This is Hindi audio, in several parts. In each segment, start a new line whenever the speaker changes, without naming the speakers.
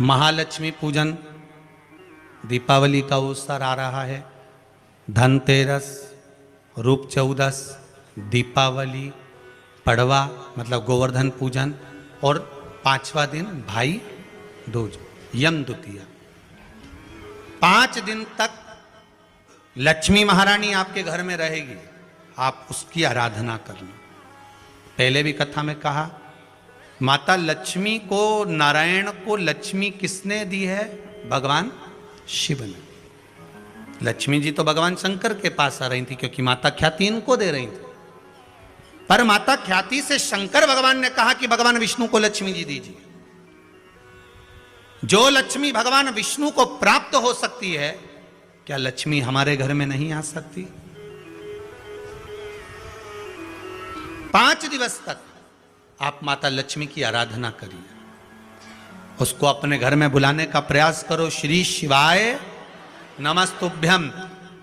महालक्ष्मी पूजन, दीपावली का अवसर आ रहा है, धनतेरस, रूप चौदस, दीपावली, पड़वा मतलब गोवर्धन पूजन और 5वां दिन भाई दूज यम द्वितीया। 5 दिन तक लक्ष्मी महारानी आपके घर में रहेगी, आप उसकी आराधना करना। पहले भी कथा में कहा, माता लक्ष्मी को, नारायण को लक्ष्मी किसने दी है? भगवान शिव ने। लक्ष्मी जी तो भगवान शंकर के पास आ रही थी क्योंकि माता ख्याति इनको दे रही थी, पर माता ख्याति से शंकर भगवान ने कहा कि भगवान विष्णु को लक्ष्मी जी दीजिए। जो लक्ष्मी भगवान विष्णु को प्राप्त हो सकती है, क्या लक्ष्मी हमारे घर में नहीं आ सकती? 5 दिवस तक आप माता लक्ष्मी की आराधना करिए, उसको अपने घर में बुलाने का प्रयास करो। श्री शिवाय नमस्तुभ्यम।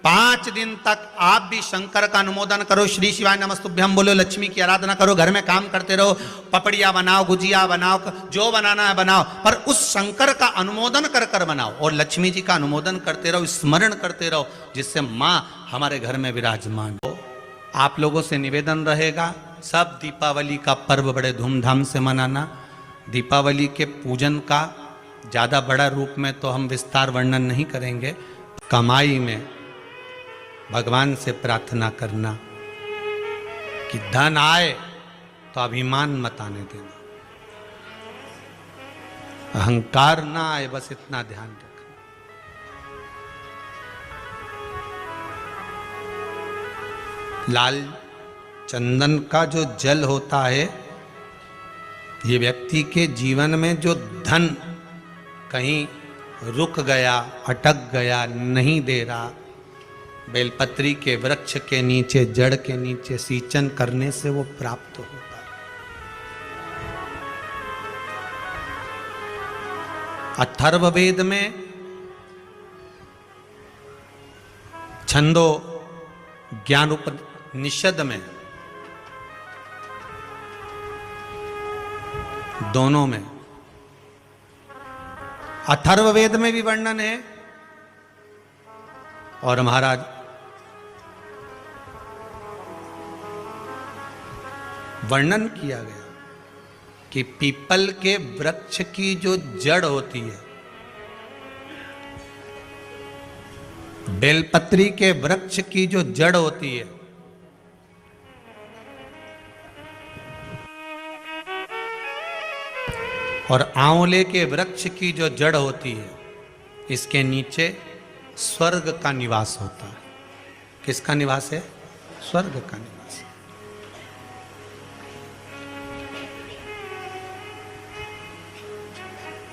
5 दिन तक आप भी शंकर का अनुमोदन करो, श्री शिवाय नमस्तुभ्यम बोलो, लक्ष्मी की आराधना करो, घर में काम करते रहो, पपड़िया बनाओ, गुजिया बनाओ, जो बनाना है बनाओ, पर उस शंकर का अनुमोदन कर कर बनाओ और लक्ष्मी जी का अनुमोदन करते रहो, स्मरण करते रहो, जिससे माँ हमारे घर में विराजमान हो। आप लोगों से निवेदन रहेगा, सब दीपावली का पर्व बड़े धूमधाम से मनाना। दीपावली के पूजन का ज़्यादा बड़ा रूप में तो हम विस्तार वर्णन नहीं करेंगे। कमाई में भगवान से प्रार्थना करना कि धन आए तो अभिमान मत आने देना, अहंकार ना आए, बस इतना ध्यान रखना। लाल चंदन का जो जल होता है, ये व्यक्ति के जीवन में जो धन कहीं रुक गया, अटक गया, नहीं दे रहा, बेलपत्री के वृक्ष के नीचे, जड़ के नीचे सींचन करने से वो प्राप्त होता है। अथर्ववेद में छंदो ज्ञान उपनिषद में, दोनों में, अथर्ववेद में भी वर्णन है और महाराज वर्णन किया गया कि पीपल के वृक्ष की जो जड़ होती है, बेलपत्री के वृक्ष की जो जड़ होती है, और आंवले के वृक्ष की जो जड़ होती है, इसके नीचे स्वर्ग का निवास होता है। किसका निवास है? स्वर्ग का निवास।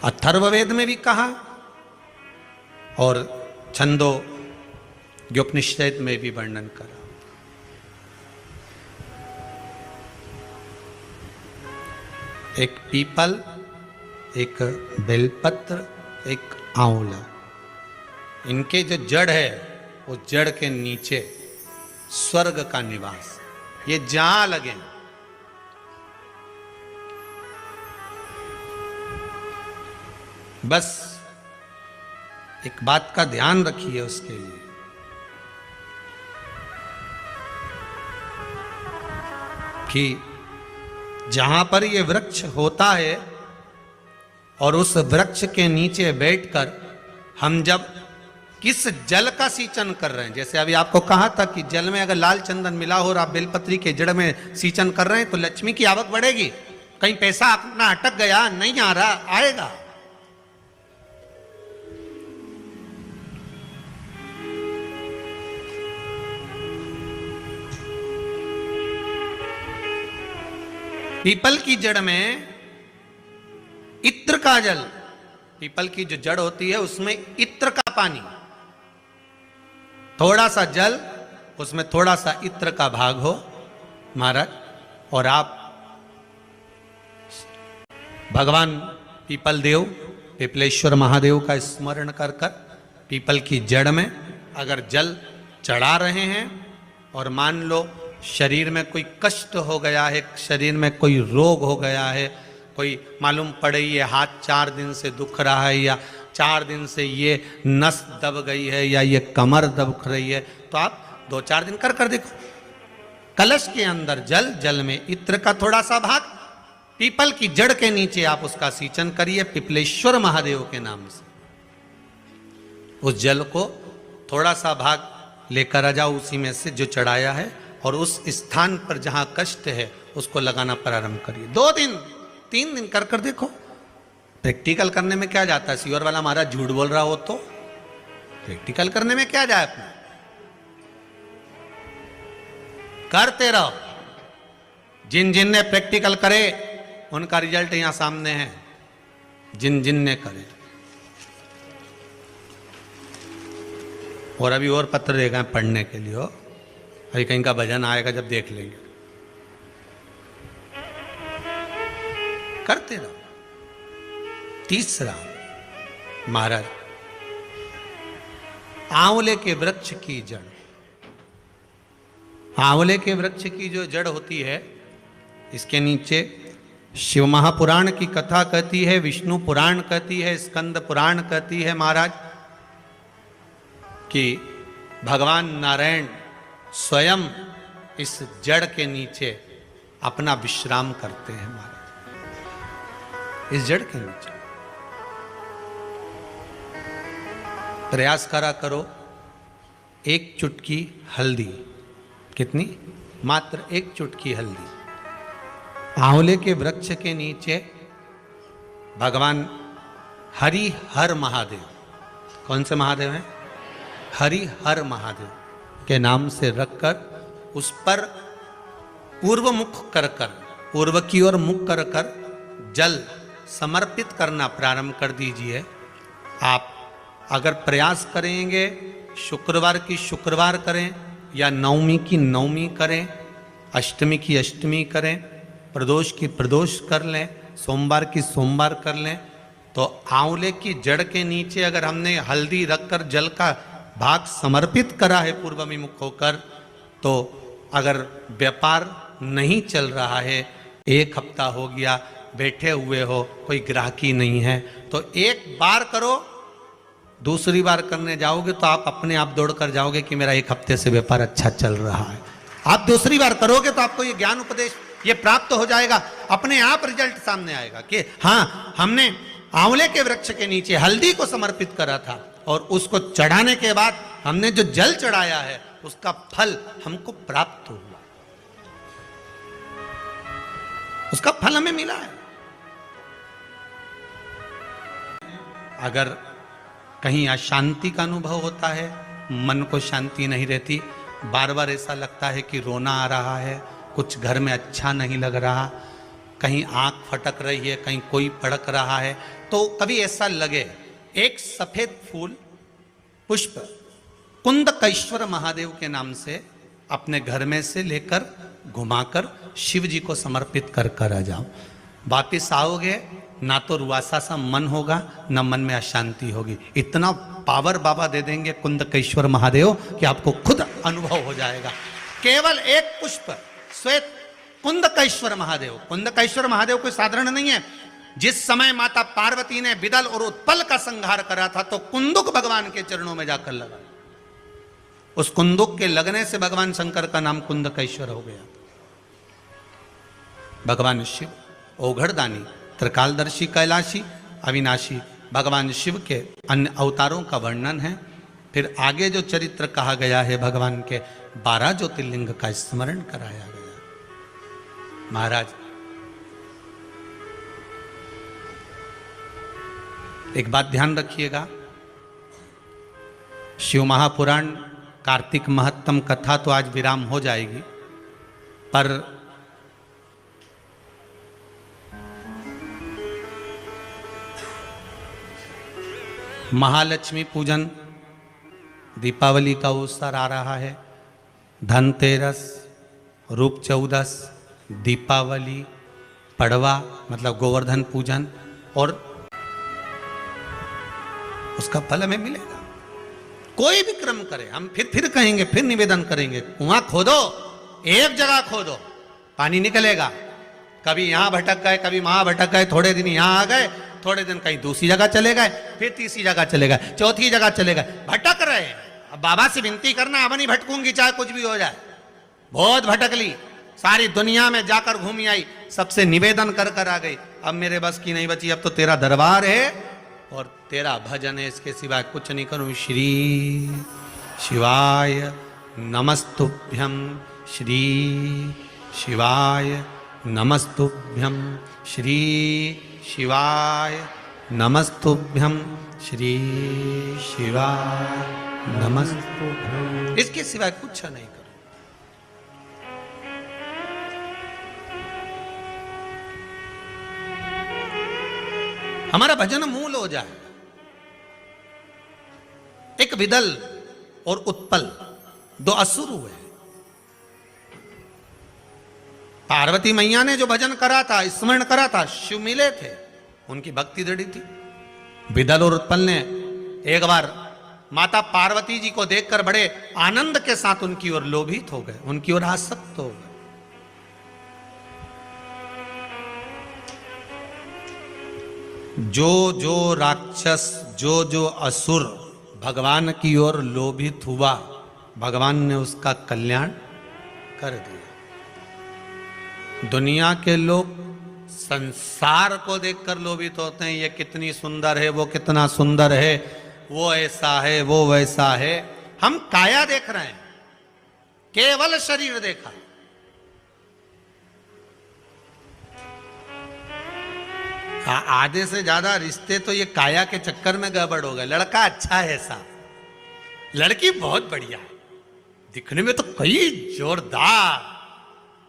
अथर्ववेद में भी कहा और छंदो उपनिषद में भी वर्णन करा। एक पीपल, एक बेलपत्र, एक आंवला, इनके जो जड़ है, वो जड़ के नीचे स्वर्ग का निवास। ये जहां लगे, बस एक बात का ध्यान रखिए उसके लिए, कि जहां पर ये वृक्ष होता है और उस वृक्ष के नीचे बैठकर हम जब किस जल का सींचन कर रहे हैं, जैसे अभी आपको कहा था कि जल में अगर लाल चंदन मिला हो और आप बेलपत्री के जड़ में सींचन कर रहे हैं तो लक्ष्मी की आवक बढ़ेगी। कहीं पैसा अपना अटक गया, नहीं आ रहा, आएगा। पीपल की जड़ में इत्र का जल, पीपल की जो जड़ होती है उसमें इत्र का पानी, थोड़ा सा जल, उसमें थोड़ा सा इत्र का भाग हो महाराज, और आप भगवान पीपल देव, पिपलेश्वर महादेव का स्मरण कर कर पीपल की जड़ में अगर जल चढ़ा रहे हैं, और मान लो शरीर में कोई कष्ट हो गया है, शरीर में कोई रोग हो गया है, कोई मालूम पड़े ये हाथ 4 दिन से दुख रहा है, या 4 दिन से ये नस दब गई है, या ये कमर दब रही है, तो आप 2-4 दिन कर देखो। कलश के अंदर जल, जल में इत्र का थोड़ा सा भाग, पीपल की जड़ के नीचे आप उसका सींचन करिए पिपलेश्वर महादेव के नाम से। उस जल को थोड़ा सा भाग लेकर आ जाओ उसी में से जो चढ़ाया है, और उस स्थान पर जहां कष्ट है उसको लगाना प्रारंभ करिए। 2 दिन 3 दिन कर देखो। प्रैक्टिकल करने में क्या जाता है? सीवर वाला महाराज झूठ बोल रहा हो तो प्रैक्टिकल करने में क्या जाए, अपना करते रहो। जिन जिन ने प्रैक्टिकल करे उनका रिजल्ट यहां सामने है, जिन जिन ने करे। और अभी और पत्र देगा पढ़ने के लिए, अभी कहीं का भजन आएगा जब देख लेंगे। करते रहो। तीसरा, महाराज आंवले के वृक्ष की जड़। आंवले के वृक्ष की जो जड़ होती है, इसके नीचे शिव महापुराण की कथा कहती है, विष्णु पुराण कहती है, स्कंद पुराण कहती है महाराज कि भगवान नारायण स्वयं इस जड़ के नीचे अपना विश्राम करते हैं महाराज। इस जड़ के नीचे प्रयास करा करो। 1 चुटकी हल्दी, कितनी? मात्र 1 चुटकी हल्दी। आंवले के वृक्ष के नीचे भगवान हरि हर महादेव, कौन से महादेव हैं? हरि हर महादेव के नाम से रखकर उस पर पूर्व मुख कर पूर्व की ओर मुख कर जल समर्पित करना प्रारंभ कर दीजिए। आप अगर प्रयास करेंगे शुक्रवार की शुक्रवार करें, या नवमी की नवमी करें, अष्टमी की अष्टमी करें, प्रदोष की प्रदोष कर लें, सोमवार की सोमवार कर लें, तो आंवले की जड़ के नीचे अगर हमने हल्दी रखकर जल का भाग समर्पित करा है पूर्वभिमुख होकर, तो अगर व्यापार नहीं चल रहा है, 1 हफ्ता हो गया बैठे हुए हो, कोई ग्राहकी नहीं है, तो 1 बार करो, दूसरी बार करने जाओगे तो आप अपने आप दौड़ कर जाओगे कि मेरा 1 हफ्ते से व्यापार अच्छा चल रहा है। आप दूसरी बार करोगे तो आपको ये ज्ञान उपदेश ये प्राप्त हो जाएगा, अपने आप रिजल्ट सामने आएगा कि हाँ, हमने आंवले के वृक्ष के नीचे हल्दी को समर्पित करा था, और उसको चढ़ाने के बाद हमने जो जल चढ़ाया है उसका फल हमको प्राप्त हुआ, उसका फल हमें मिला है। अगर कहीं अशांति का अनुभव होता है, मन को शांति नहीं रहती, बार बार ऐसा लगता है कि रोना आ रहा है, कुछ घर में अच्छा नहीं लग रहा, कहीं आंख फटक रही है, कहीं कोई पड़क रहा है, तो कभी ऐसा लगे, एक सफेद फूल पुष्प कुंदकेश्वर महादेव के नाम से अपने घर में से लेकर घुमाकर शिव जी को समर्पित कर कर आ जाओ। वापिस आओगे ना तो रुआसा सा मन होगा, ना मन में अशांति होगी। इतना पावर बाबा दे देंगे कुंदकेश्वर महादेव कि आपको खुद अनुभव हो जाएगा। केवल 1 पुष्प श्वेत कुंदकेश्वर महादेव। कुंदकेश्वर महादेव कोई साधारण नहीं है। जिस समय माता पार्वती ने विदल और उत्पल का संहार करा था, तो कुंदुक भगवान के चरणों में जाकर लगा। उस कुंदुक के लगने से भगवान शंकर का नाम कुंदकेश्वर हो गया। भगवान शिव ओघड़दानी, त्रिकालदर्शी, कैलाशी, अविनाशी, भगवान शिव के अन्य अवतारों का वर्णन है। फिर आगे जो चरित्र कहा गया है, भगवान के 12 ज्योतिर्लिंग का स्मरण कराया गया। महाराज एक बात ध्यान रखिएगा, शिव महापुराण कार्तिक महत्तम कथा तो आज विराम हो जाएगी, पर महालक्ष्मी पूजन, दीपावली का अवसर आ रहा है, धनतेरस, रूप चौदस, दीपावली, पड़वा मतलब गोवर्धन पूजन, और उसका फल हमें मिलेगा। कोई भी क्रम करे, हम फिर कहेंगे, फिर निवेदन करेंगे, कुआं खोदो, एक जगह खोदो, पानी निकलेगा। कभी यहाँ भटक गए, कभी वहां भटक गए, थोड़े दिन यहाँ आ गए, थोड़े दिन कहीं दूसरी जगह चले गए, फिर तीसरी जगह चले गए, चौथी जगह चले गए, भटक रहे हैं। अब बाबा से विनती करना, अब नहीं भटकूंगी चाहे कुछ भी हो जाए। बहुत भटक ली, सारी दुनिया में जाकर घूमी आई, सबसे निवेदन कर कर आ गई, अब मेरे बस की नहीं बची, अब तो तेरा दरबार है और तेरा भजन है, इसके सिवाय कुछ नहीं करूं। श्री शिवाय नमस्तुभ्यं, श्री शिवाय नमस्तुभ्यं, श्री शिवाय नमस्तुभ्यं, श्री शिवाय नमस्तुभ्यं, इसके सिवाय कुछ नहीं करो। हमारा भजन मूल हो जाए। एक विदल और उत्पल दो असुर हुए। पार्वती मैया ने जो भजन करा था, स्मरण करा था, शिव मिले थे, उनकी भक्ति दृढ़ी थी। विदल और उत्पल ने एक बार माता पार्वती जी को देखकर बड़े आनंद के साथ उनकी ओर लोभित हो गए, उनकी ओर आसक्त हो गए। जो जो राक्षस, जो जो असुर भगवान की ओर लोभित हुआ, भगवान ने उसका कल्याण कर दिया। दुनिया के लोग संसार को देखकर लोभित होते हैं, ये कितनी सुंदर है, वो कितना सुंदर है, वो ऐसा है, वो वैसा है। हम काया देख रहे हैं, केवल शरीर देखा। आधे से ज्यादा रिश्ते तो ये काया के चक्कर में गड़बड़ हो गए। लड़का अच्छा है साहब, लड़की बहुत बढ़िया है, दिखने में तो कई जोरदार।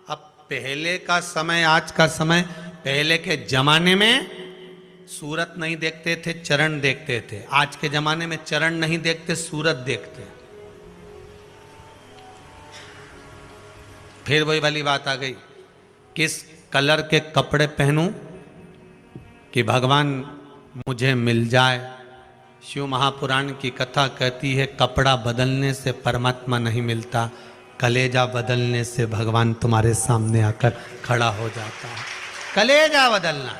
अब पहले का समय, आज का समय, पहले के जमाने में सूरत नहीं देखते थे, चरण देखते थे। आज के जमाने में चरण नहीं देखते, सूरत देखते। फिर वही वाली बात आ गई, किस कलर के कपड़े पहनूं कि भगवान मुझे मिल जाए। शिव महापुराण की कथा कहती है, कपड़ा बदलने से परमात्मा नहीं मिलता, कलेजा बदलने से भगवान तुम्हारे सामने आकर खड़ा हो जाता है। कलेजा बदलना,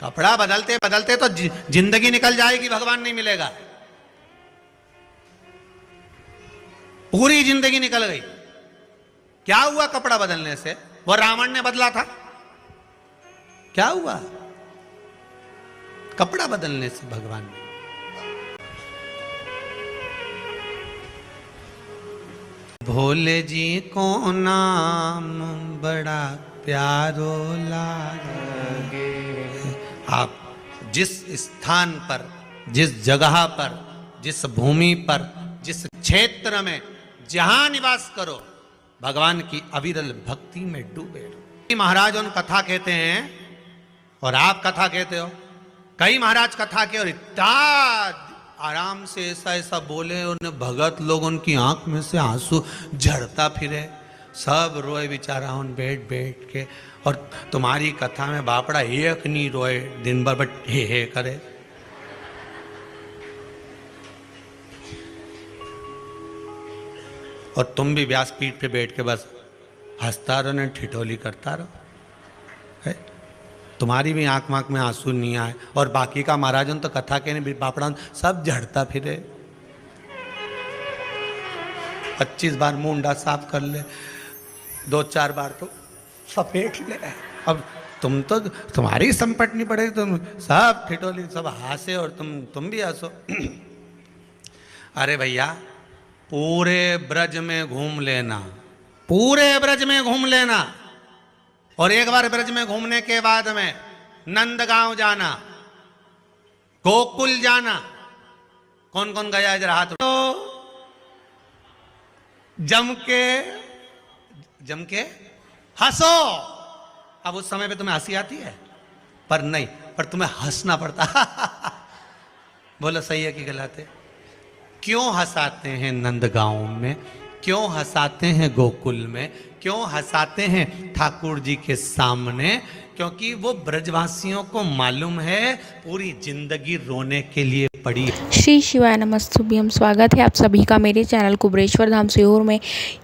कपड़ा बदलते बदलते तो जिंदगी निकल जाएगी, भगवान नहीं मिलेगा। पूरी जिंदगी निकल गई। क्या हुआ कपड़ा बदलने से? वो रावण ने बदला था, क्या हुआ? कपड़ा बदलने से भगवान ने। भोले जी को नाम बड़ा प्यारो लागे। आप जिस स्थान पर, जिस जगह पर, जिस भूमि पर, जिस क्षेत्र में जहां निवास करो, भगवान की अविरल भक्ति में डूबे रहो। महाराज उन कथा कहते हैं और आप कथा कहते हो। कई महाराज कथा के और इतना आराम से ऐसा ऐसा बोले, उन्हें भगत लोग उनकी आंख में से आंसू झड़ता फिरे, सब रोए बेचारा उन बैठ बैठ के। और तुम्हारी कथा में बापड़ा एक नहीं रोए दिन भर, बट हे करे। और तुम भी व्यासपीठ पे बैठ के बस हंसता रहो, ने ठिठोली करता रहो। है? तुम्हारी भी आंख मांख में आंसू नहीं आए, और बाकी का महाराजन तो कथा के नहीं बापड़ा सब झड़ता फिरे। 25 बार मुंडा साफ कर ले, 2-4 बार तो सपेट ले। अब तुम तो, तुम्हारी संपट नहीं पड़ेगी, तुम सब ठिठोली, सब हंसे और तुम भी हंसो। अरे भैया, पूरे ब्रज में घूम लेना, पूरे ब्रज में घूम लेना, और एक बार ब्रज में घूमने के बाद में नंदगांव जाना, गोकुल जाना। कौन कौन गया जरा हाथ उठाओ। जम के हंसो। अब उस समय पे तुम्हें हंसी आती है, पर नहीं, पर तुम्हें हंसना पड़ता। बोलो सही है कि गलत है? क्यों हंसाते हैं नंदगांव में, क्यों हंसाते हैं गोकुल में, क्यों हंसाते हैं ठाकुर जी के सामने? क्योंकि वो ब्रजवासियों को मालूम है पूरी जिंदगी रोने के लिए पड़ी है।
श्री शिवाय नमस्तुभ्यम। स्वागत है आप सभी का मेरे चैनल कुबरेश्वर धाम सीहोर में।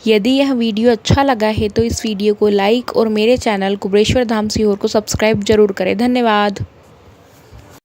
यदि यह वीडियो अच्छा लगा है तो इस वीडियो को लाइक और मेरे चैनल कुबरेश्वर धाम सीहोर को सब्सक्राइब जरूर करें। धन्यवाद।